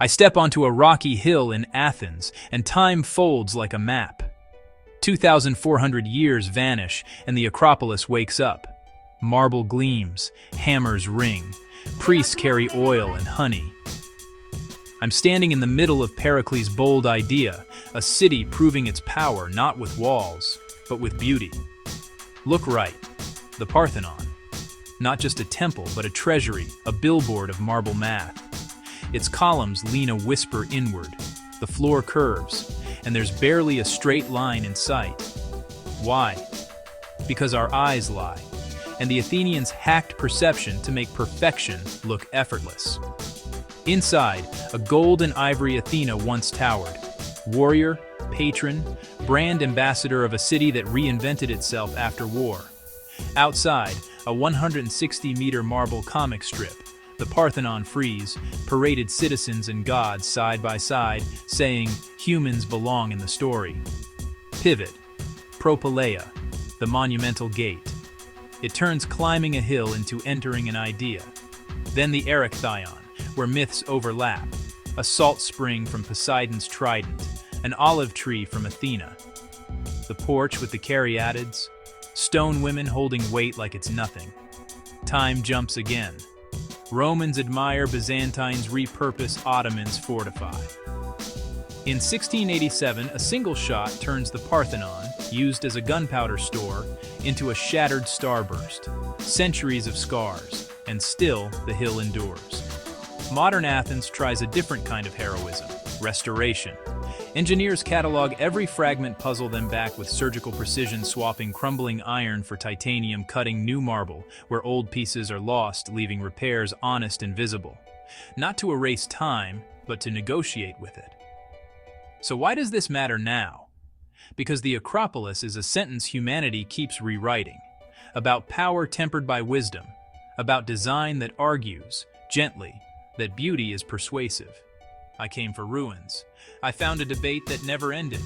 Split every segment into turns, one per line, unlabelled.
I step onto a rocky hill in Athens, and time folds like a map. 2,400 years vanish, and the Acropolis wakes up. Marble gleams, hammers ring, priests carry oil and honey. I'm standing in the middle of Pericles' bold idea, a city proving its power not with walls, but with beauty. Look right, the Parthenon. Not just a temple, but a treasury, a billboard of marble math. Its columns lean a whisper inward, the floor curves, and there's barely a straight line in sight. Why? Because our eyes lie, and the Athenians hacked perception to make perfection look effortless. Inside, a gold and ivory Athena once towered, warrior, patron, brand ambassador of a city that reinvented itself after war. Outside, a 160-meter marble comic strip, the Parthenon frieze, paraded citizens and gods side by side, saying, humans belong in the story. Pivot, Propylaea, the monumental gate. It turns climbing a hill into entering an idea. Then the Erechtheion, where myths overlap, a salt spring from Poseidon's trident, an olive tree from Athena. The porch with the caryatids, stone women holding weight like it's nothing. Time jumps again. Romans admire, Byzantines repurpose, Ottomans fortify. In 1687, a single shot turns the Parthenon, used as a gunpowder store, into a shattered starburst. Centuries of scars, and still the hill endures. Modern Athens tries a different kind of heroism, restoration. Engineers catalog every fragment, puzzle them back with surgical precision, swapping crumbling iron for titanium, cutting new marble, where old pieces are lost, leaving repairs honest and visible. Not to erase time, but to negotiate with it. So why does this matter now? Because the Acropolis is a sentence humanity keeps rewriting. About power tempered by wisdom. About design that argues, gently, that beauty is persuasive. I came for ruins. I found a debate that never ended.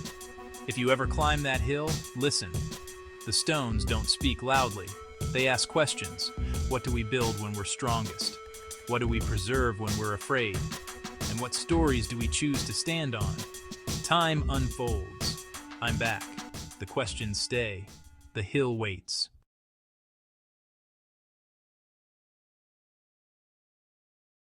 If you ever climb that hill, listen. The stones don't speak loudly. They ask questions. What do we build when we're strongest? What do we preserve when we're afraid? And what stories do we choose to stand on? Time unfolds. I'm back. The questions stay. The hill waits.